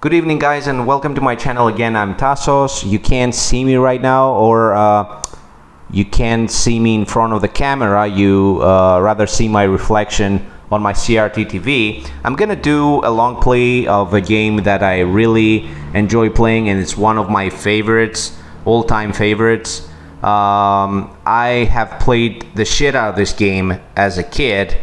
Good evening, guys, and welcome to my channel again. I'm Tassos. You can't see me right now, or you can't see me in front of the camera. You rather see my reflection on my CRT TV. I'm gonna do a long play of a game that I really enjoy playing, and it's one of my favorites, all-time favorites. I have played the shit out of this game as a kid,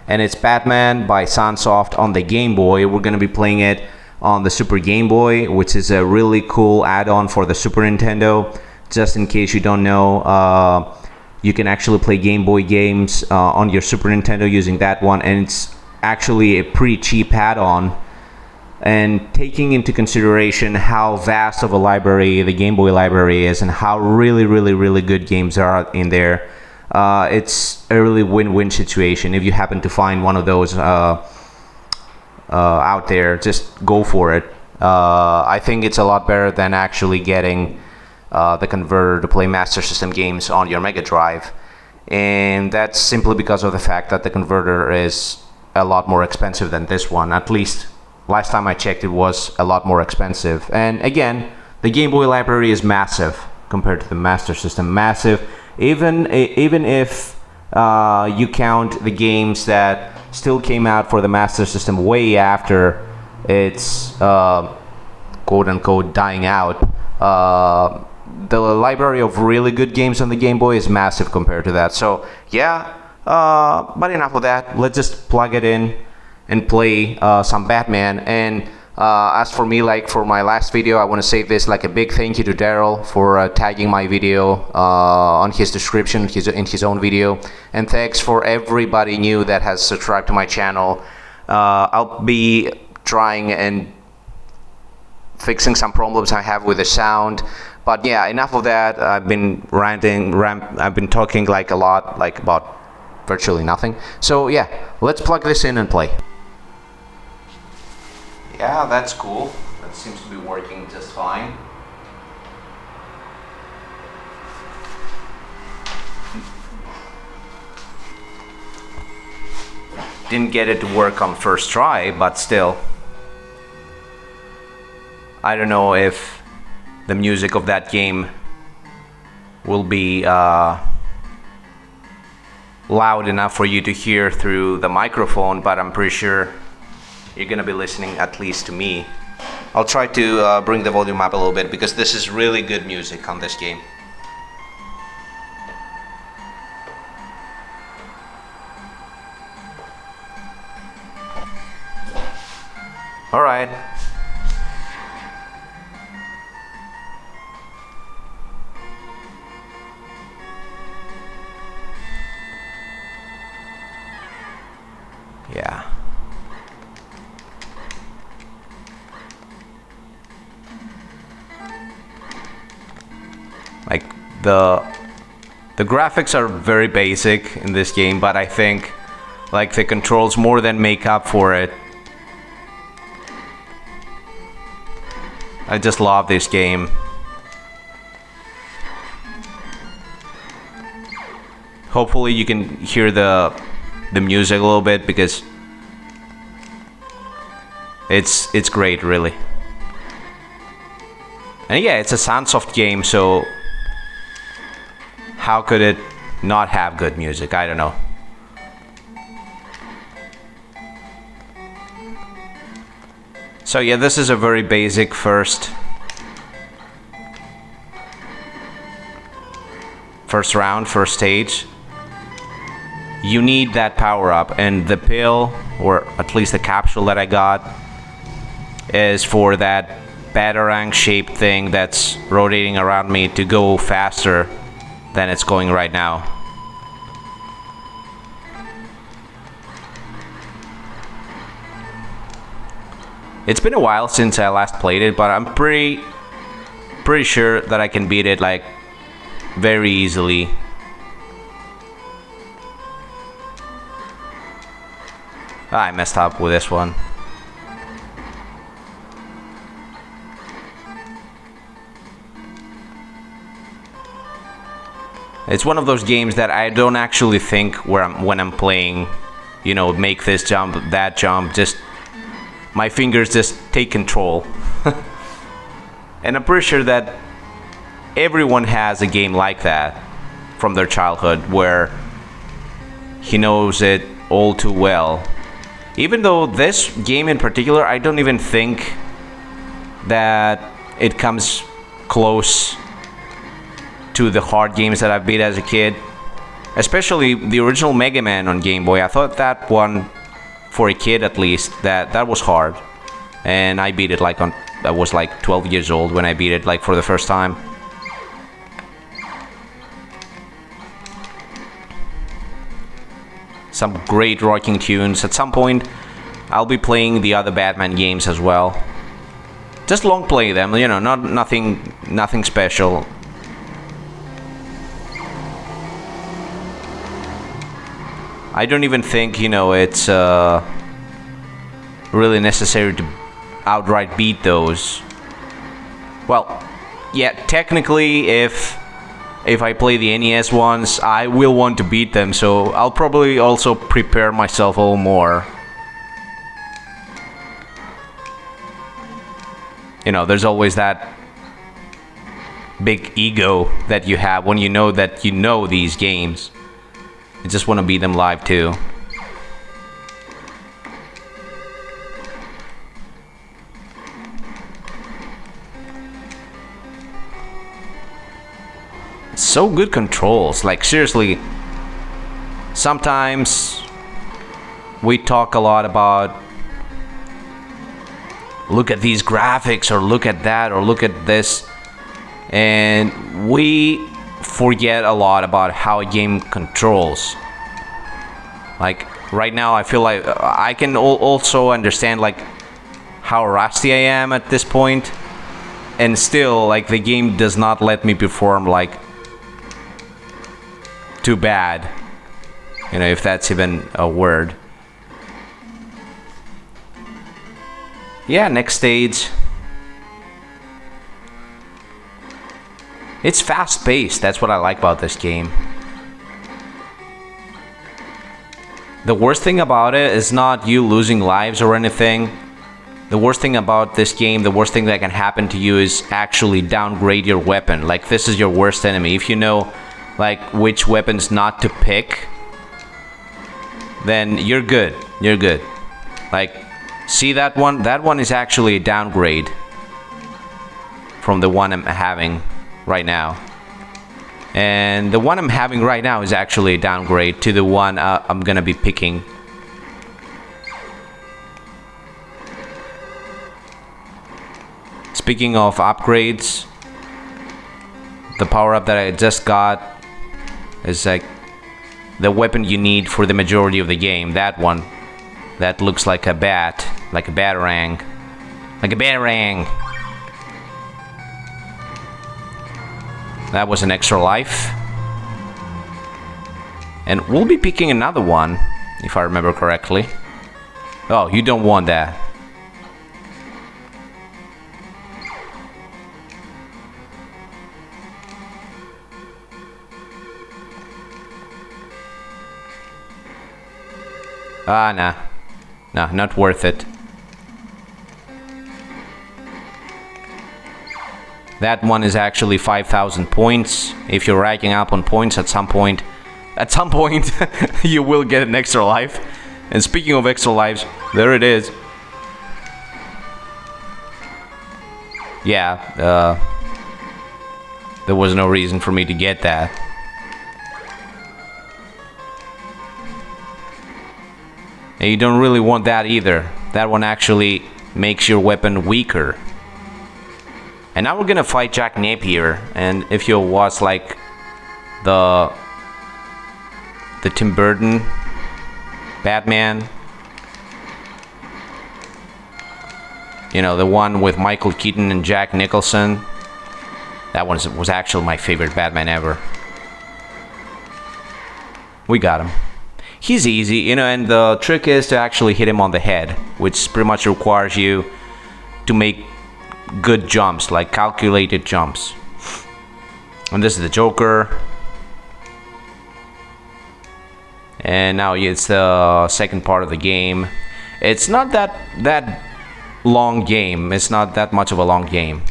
and it's Batman by Sunsoft on the Game Boy. We're gonna be playing it on the Super Game Boy, which is a really cool add-on for the Super Nintendo. Just in case you don't know, you can actually play Game Boy games on your Super Nintendo using that one, and it's actually a pretty cheap add-on. And taking into consideration how vast of a library the Game Boy library is and how really good games are in there, it's a really win-win situation. If you happen to find one of those out there, just go for it. I think it's a lot better than actually getting the converter to play Master System games on your Mega Drive, and that's simply because of the fact that the converter is a lot more expensive than this one. At least last time I checked, it was a lot more expensive. And again, the Game Boy library is massive compared to the Master System. Massive, even if you count the games that still came out for the Master System way after it's quote-unquote dying out. The library of really good games on the Game Boy is massive compared to that. So yeah, but enough of that. Let's just plug it in and play some Batman. And as for me, like for my last video, I want to say this, like a big thank you to Daryl for tagging my video on his description in his own video, and thanks for everybody new that has subscribed to my channel. I'll be trying and fixing some problems I have with the sound, but yeah, enough of that. I've been I've been talking like a lot, like about virtually nothing. So yeah, let's plug this in and play. Yeah, that's cool. That seems to be working just fine. Didn't get it to work on first try, but still. I don't know if the music of that game will be loud enough for you to hear through the microphone, but I'm pretty sure you're gonna be listening, at least to me. I'll try to bring the volume up a little bit because this is really good music on this game. All right. Yeah. Like the graphics are very basic in this game, but I think like the controls more than make up for it. I just love this game. Hopefully you can hear the music a little bit because it's great, really. And yeah, it's a sunsoft game, so how could it not have good music? I don't know. So yeah, this is a very basic first round, first stage. You need that power up, and the pill, or at least the capsule that I got, is for that batarang shaped thing that's rotating around me to go faster than it's going right now. It's been a while since I last played it, but I'm pretty sure that I can beat it like very easily. I messed up with this one. It's one of those games that I don't actually think when I'm playing, you know, make this jump, that jump, just my fingers just take control. And I'm pretty sure that everyone has a game like that from their childhood where he knows it all too well. Even though this game in particular, I don't even think that it comes close to the hard games that I've beat as a kid. Especially the original Mega Man on Game Boy. I thought that one, for a kid at least, that was hard. And I beat it I was like 12 years old when I beat it like for the first time. Some great rocking tunes. At some point, I'll be playing the other Batman games as well. Just long play them, you know, nothing special. I don't even think, you know, it's really necessary to outright beat those. Well, yeah, technically, if I play the NES ones, I will want to beat them, so I'll probably also prepare myself a little more. You know, there's always that big ego that you have when you know that you know these games. You just want to beat them live too. So good controls, like seriously. Sometimes we talk a lot about look at these graphics or look at that or look at this, and we forget a lot about how a game controls. Like right now I feel like I can also understand like how rusty I am at this point, and still like the game does not let me perform like too bad, you know, if that's even a word. Yeah, next stage. It's fast-paced, that's what I like about this game. The worst thing about it is not you losing lives or anything. The worst thing about this game, the worst thing that can happen to you is actually downgrade your weapon. Like, this is your worst enemy. If you know, like, which weapons not to pick, then you're good. You're good. Like, see that one? That one is actually a downgrade from the one I'm having right now. And the one I'm having right now is actually a downgrade to the one I'm gonna be picking. Speaking of upgrades, the power-up that I just got is like the weapon you need for the majority of the game. That one. That looks like a bat. Like a batarang. Like a batarang! That was an extra life. And we'll be picking another one, if I remember correctly. Oh, you don't want that. Nah. Nah, not worth it. That one is actually 5,000 points. If you're racking up on points at some point, you will get an extra life. And speaking of extra lives, there it is. Yeah, there was no reason for me to get that. And you don't really want that either. That one actually makes your weapon weaker. And now we're gonna fight Jack Napier, and if you watch like the Tim Burton Batman, you know, the one with Michael Keaton and Jack Nicholson, that one was actually my favorite Batman ever. We got him. He's easy, you know, and the trick is to actually hit him on the head, which pretty much requires you to make good jumps, like calculated jumps. And this is the Joker. And now it's the second part of the game. It's not that long game. It's not that much of a long game.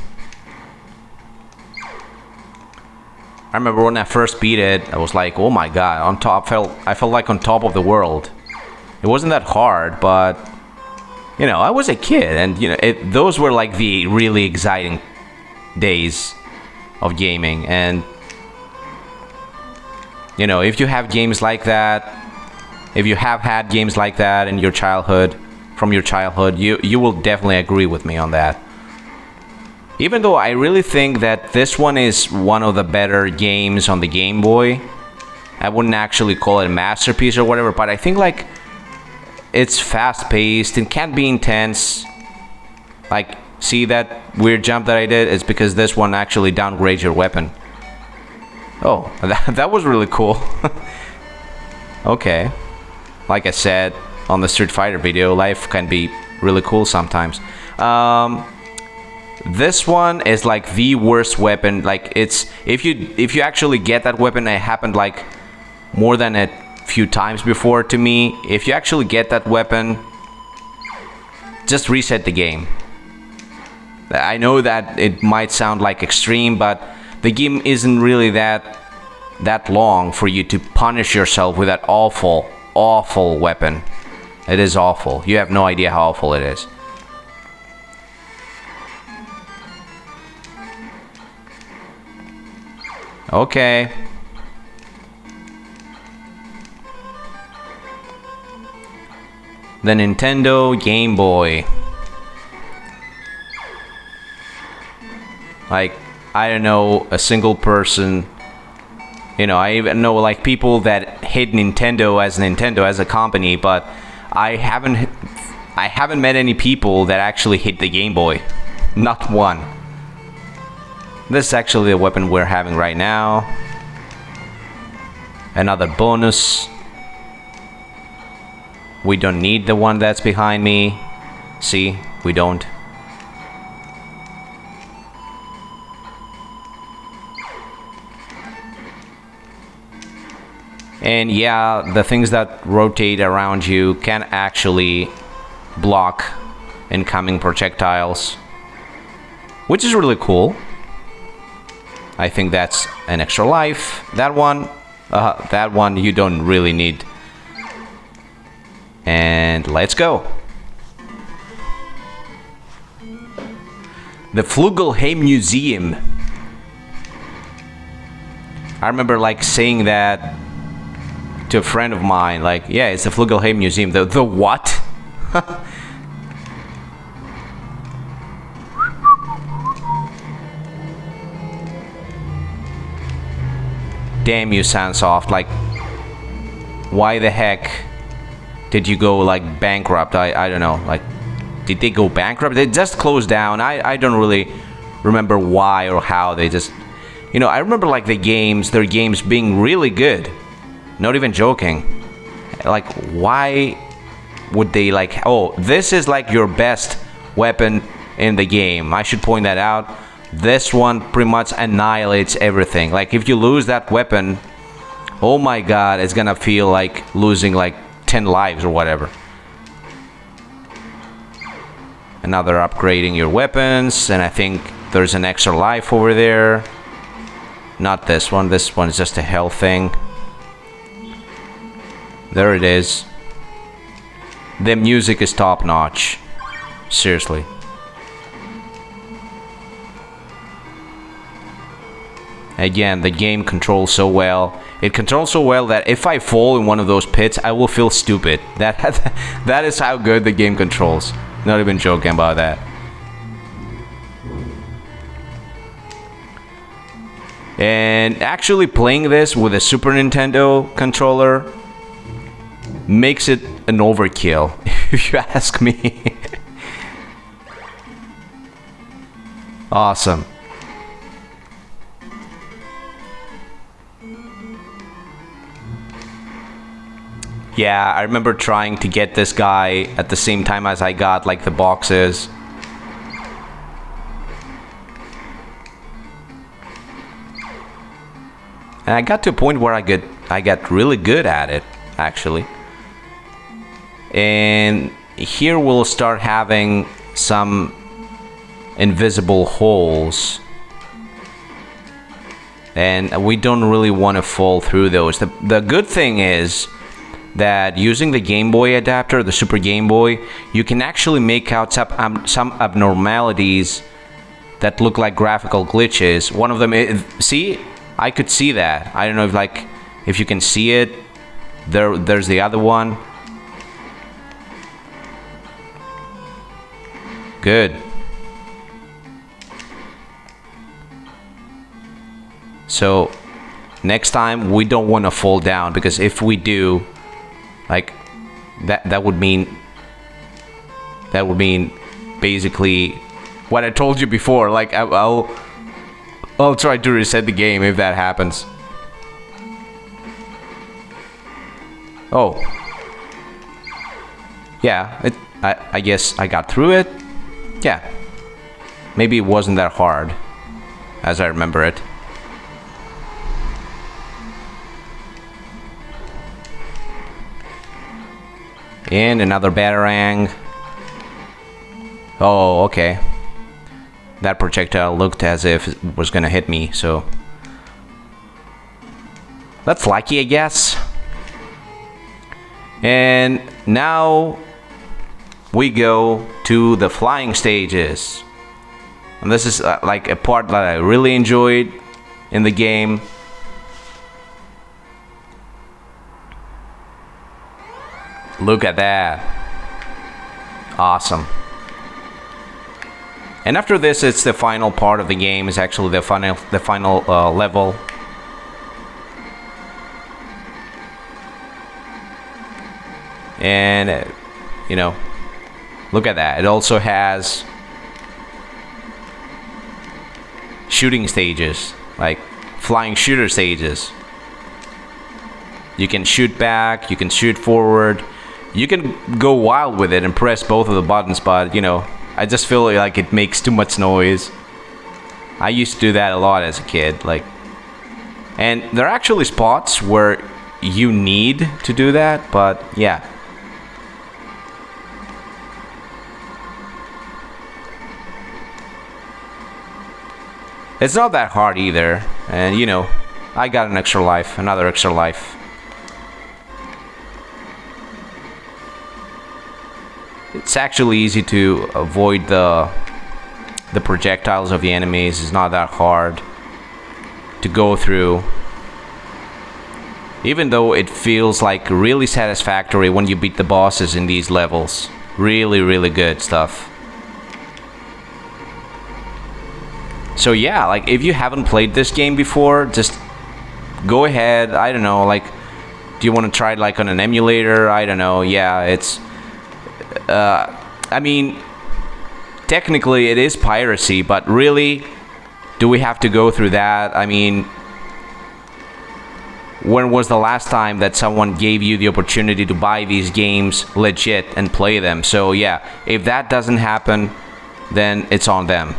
I remember when I first beat it, I was like, oh my god, on top, I felt like on top of the world. It wasn't that hard, but you know, I was a kid, and you know, those were like the really exciting days of gaming. And you know, if you have games like that, if you have had games like that in your childhood, from your childhood, you will definitely agree with me on that. Even though I really think that this one is one of the better games on the Game Boy. I wouldn't actually call it a masterpiece or whatever, but I think like it's fast-paced and can be intense. Like, see that weird jump that I did? It's because this one actually downgrades your weapon. Oh, that was really cool. Okay. Like I said on the Street Fighter video, life can be really cool sometimes. This one is like the worst weapon. Like, it's if you actually get that weapon, it happened like more than a few times before to me. If you actually get that weapon, just reset the game. I know that it might sound like extreme, but the game isn't really that long for you to punish yourself with that awful weapon. It is awful. You have no idea how awful it is. Okay. The Nintendo Game Boy. Like, I don't know a single person. You know, I even know like people that hate Nintendo as a company, but I haven't met any people that actually hate the Game Boy. Not one. This is actually the weapon we're having right now. Another bonus. We don't need the one that's behind me. See, we don't. And yeah, the things that rotate around you can actually block incoming projectiles, which is really cool. I think that's an extra life. That one you don't really need. And let's go. The Flugelheim Museum. I remember like saying that to a friend of mine, like, yeah, it's the Flugelheim Museum. The what? Damn you, Sunsoft. Like, why the heck did you go like bankrupt? I don't know. Like, did they go bankrupt? They just closed down. I don't really remember why or how. They just, you know, I remember like their games being really good. Not even joking. Like, why would they like, oh, this is like your best weapon in the game. I should point that out. This one pretty much annihilates everything. Like, if you lose that weapon, oh my god, it's gonna feel like losing like 10 lives or whatever. Another upgrading your weapons, and I think there's an extra life over there. Not this one. This one is just a health thing. There it is. The music is top notch. Seriously. Again, the game controls so well. It controls so well that if I fall in one of those pits, I will feel stupid. That is how good the game controls. Not even joking about that. And actually playing this with a Super Nintendo controller makes it an overkill, if you ask me. Awesome. Yeah, I remember trying to get this guy at the same time as I got like the boxes. And I got to a point where I got really good at it, actually. And here we'll start having some invisible holes, and we don't really want to fall through those. The good thing is that using the Game Boy adapter, the Super Game Boy, you can actually make out some abnormalities that look like graphical glitches. One of them is, see, I could see that. I don't know if you can see it. There's the other one. Good. So next time we don't want to fall down, because if we do, like that would mean basically what I told you before. Like I'll try to reset the game if that happens. Oh. Yeah, I guess I got through it. Yeah. Maybe it wasn't that hard as I remember it. And another batarang. Oh, okay. That projectile looked as if it was gonna hit me, so that's lucky, I guess. And now we go to the flying stages. And this is like a part that I really enjoyed in the game. Look at that. Awesome. And after this, it's the final part of the game. It's actually the final level. And you know, look at that. It also has shooting stages, like flying shooter stages. You can shoot back, you can shoot forward, you can go wild with it and press both of the buttons, but you know, I just feel like it makes too much noise. I used to do that a lot as a kid, like, and there are actually spots where you need to do that, but yeah. It's not that hard either, and you know, I got an extra life, another extra life. It's actually easy to avoid the projectiles of the enemies. It's not that hard to go through. Even though it feels like really satisfactory when you beat the bosses in these levels. Really, really good stuff. So yeah, like if you haven't played this game before, just go ahead. I don't know, like, do you want to try it like on an emulator? I don't know. Yeah, it's I mean, technically it is piracy, but really, do we have to go through that? I mean, when was the last time that someone gave you the opportunity to buy these games legit and play them? So yeah, if that doesn't happen, then it's on them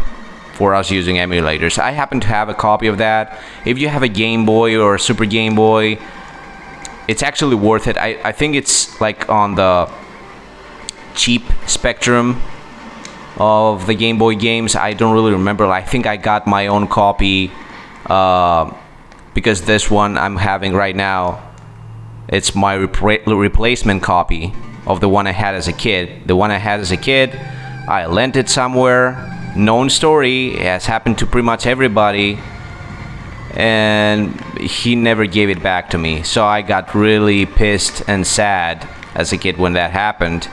for us using emulators. I happen to have a copy of that. If you have a Game Boy or a Super Game Boy, it's actually worth it. I think it's like on the cheap spectrum of the Game Boy games. I don't really remember. I think I got my own copy because this one I'm having right now, it's my replacement copy of the one I had as a kid. The one I had as a kid, I lent it somewhere. Known story, it has happened to pretty much everybody, and he never gave it back to me. So I got really pissed and sad as a kid when that happened.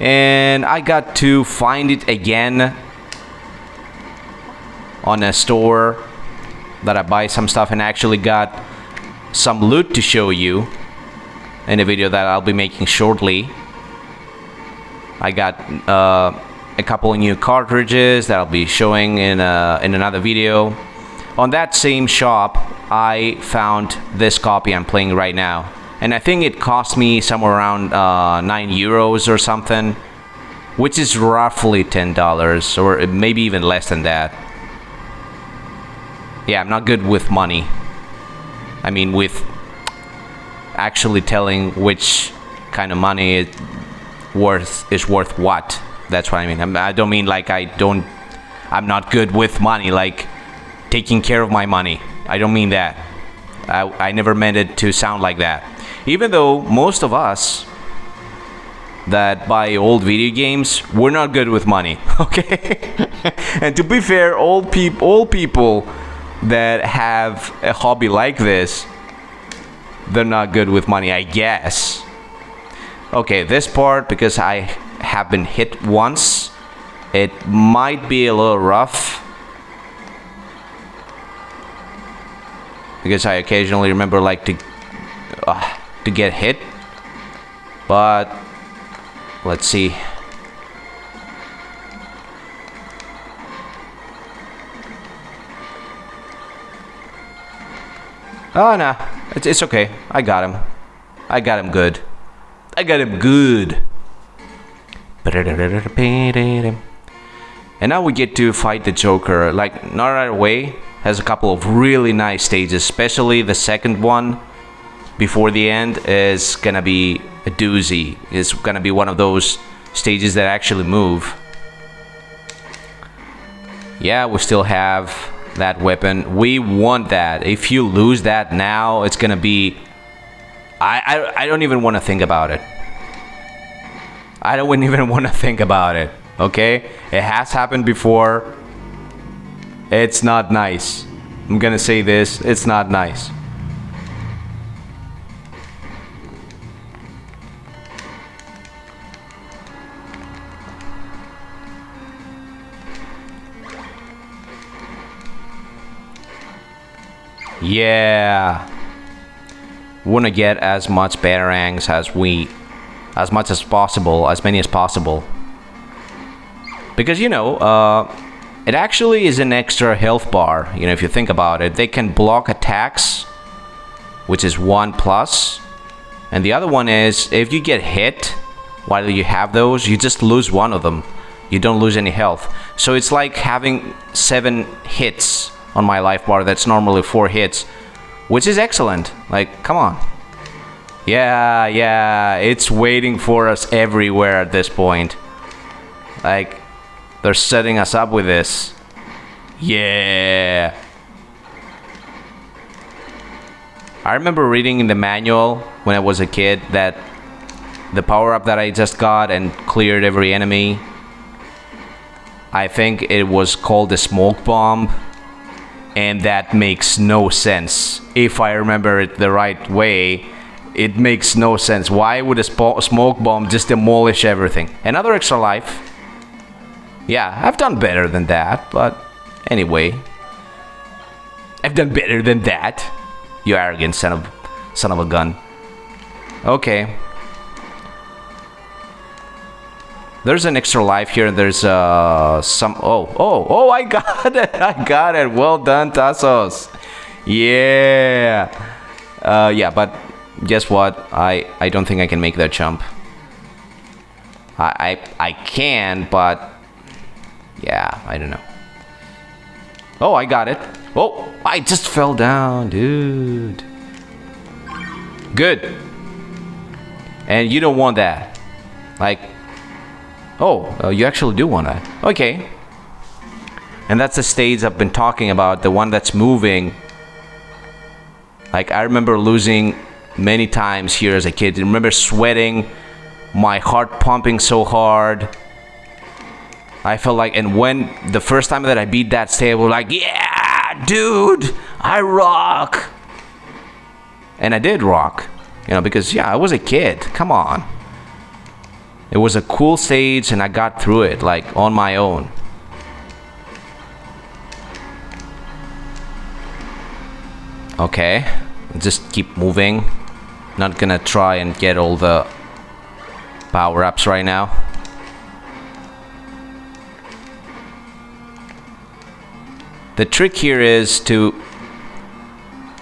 And I got to find it again on a store that I buy some stuff, and actually got some loot to show you in a video that I'll be making shortly. I got a couple of new cartridges that I'll be showing in another video. On that same shop, I found this copy I'm playing right now. And I think it cost me somewhere around 9 euros or something, which is roughly $10, or maybe even less than that. Yeah, I'm not good with money. I mean, with actually telling which kind of money worth what. That's what I mean. I don't mean like I'm not good with money, like taking care of my money. I don't mean that. I never meant it to sound like that. Even though most of us that buy old video games, we're not good with money, okay? And to be fair, old people that have a hobby like this, they're not good with money, I guess. Okay, this part, because I have been hit once, it might be a little rough. Because I occasionally remember like to get hit. But let's see. Oh no, it's okay. I got him. I got him good. I got him good. And now we get to fight the Joker. Like, not right away. Has a couple of really nice stages, especially the second one before the end is gonna be a doozy. It's gonna be one of those stages that actually move. Yeah, we still have that weapon. We want that. If you lose that now, it's gonna be... I don't even want to think about it. I don't even want to think about it, okay? It has happened before. It's not nice. I'm gonna say this, it's not nice. Yeah. We wanna get as much batarangs as much as possible, as many as possible. Because, you know, it actually is an extra health bar, you know, if you think about it. They can block attacks, which is 1+. And the other one is, if you get hit while you have those, you just lose one of them. You don't lose any health. So it's like having 7 hits on my life bar. That's normally 4 hits, which is excellent. Like, come on. Yeah, it's waiting for us everywhere at this point. Like, they're setting us up with this. Yeah. I remember reading in the manual when I was a kid that the power-up that I just got and cleared every enemy, I think it was called the smoke bomb. And that makes no sense. If I remember it the right way, it makes no sense. Why would a smoke bomb just demolish everything? Another extra life. Yeah, I've done better than that, but anyway. I've done better than that. You arrogant son of a gun. Okay. There's an extra life here, and there's some... Oh, I got it! I got it! Well done, Tassos! Yeah! Yeah, but guess what? I don't think I can make that jump. I can, but... Yeah, I don't know. Oh, I got it. Oh, I just fell down, dude. Good. And you don't want that. Like... Oh, you actually do want that. Okay. And that's the stage I've been talking about, the one that's moving. Like, I remember losing many times here as a kid. I remember sweating, my heart pumping so hard. I felt like, and when the first time that I beat that stage, I was like, yeah, dude, I rock. And I did rock, you know, because, yeah, I was a kid. Come on. It was a cool stage, and I got through it, like, on my own. Okay, just keep moving. Not gonna try and get all the power-ups right now. The trick here is to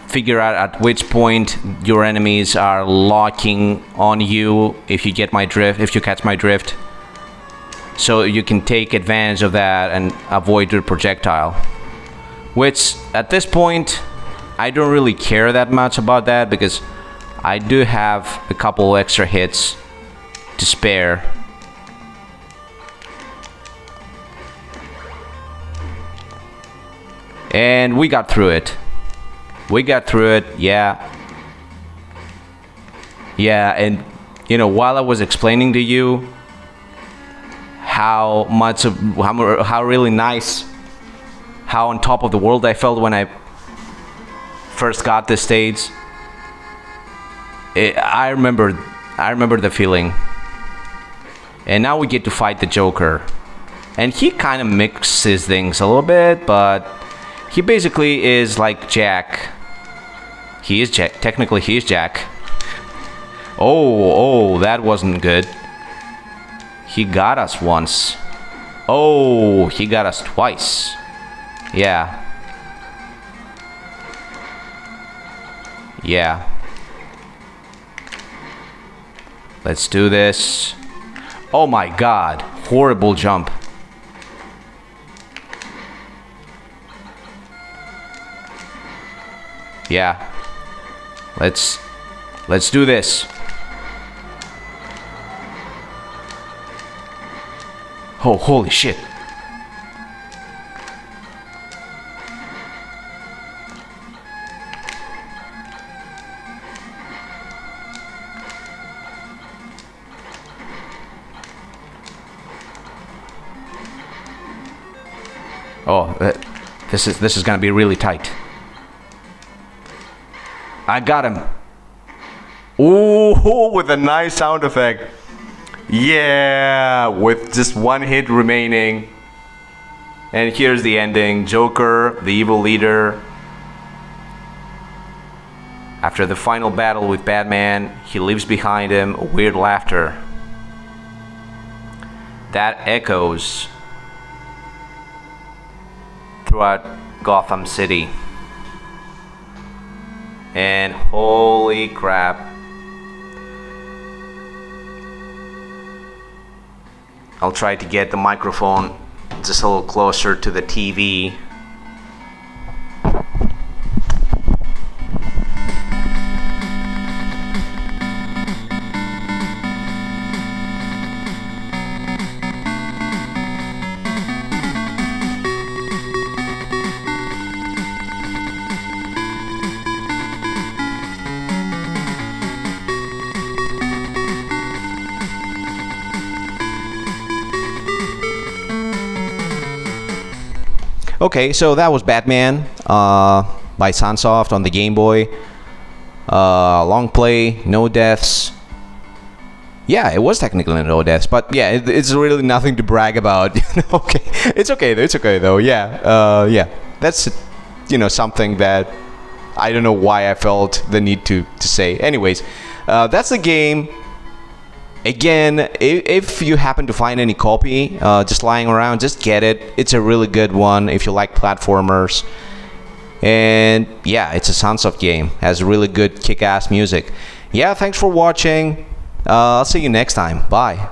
figure out at which point your enemies are locking on you, if you get my drift, if you catch my drift. So you can take advantage of that and avoid your projectile. Which, at this point, I don't really care that much about that, because I do have a couple extra hits to spare. And we got through it. Yeah. Yeah, and while I was explaining to you how really nice, how on top of the world I felt when I first got this stage, I remember the feeling. And now we get to fight the Joker. And he kind of mixes things a little bit, but he basically is like Jack. He is Jack. Technically, he is Jack. Oh, that wasn't good. He got us once. Oh, he got us twice. Yeah. Let's do this. Oh my god. Horrible jump. Yeah. Let's do this. Oh, holy shit. Oh, this is gonna be really tight. I got him. Ooh, with a nice sound effect. Yeah, with just one hit remaining. And here's the ending. Joker, the evil leader. After the final battle with Batman, he leaves behind him a weird laughter that echoes throughout Gotham City. And holy crap. I'll try to get the microphone just a little closer to the TV. Okay, so that was Batman by Sunsoft on the Game Boy. Long play, no deaths. Yeah, it was technically no deaths, but yeah, it's really nothing to brag about. Okay, it's okay though. Yeah, that's something that I don't know why I felt the need to say. Anyways, that's the game. Again, if you happen to find any copy just lying around, just get it. It's a really good one if you like platformers. And yeah, it's a Sunsoft game. Has really good kick-ass music. Yeah, thanks for watching. I'll see you next time. Bye.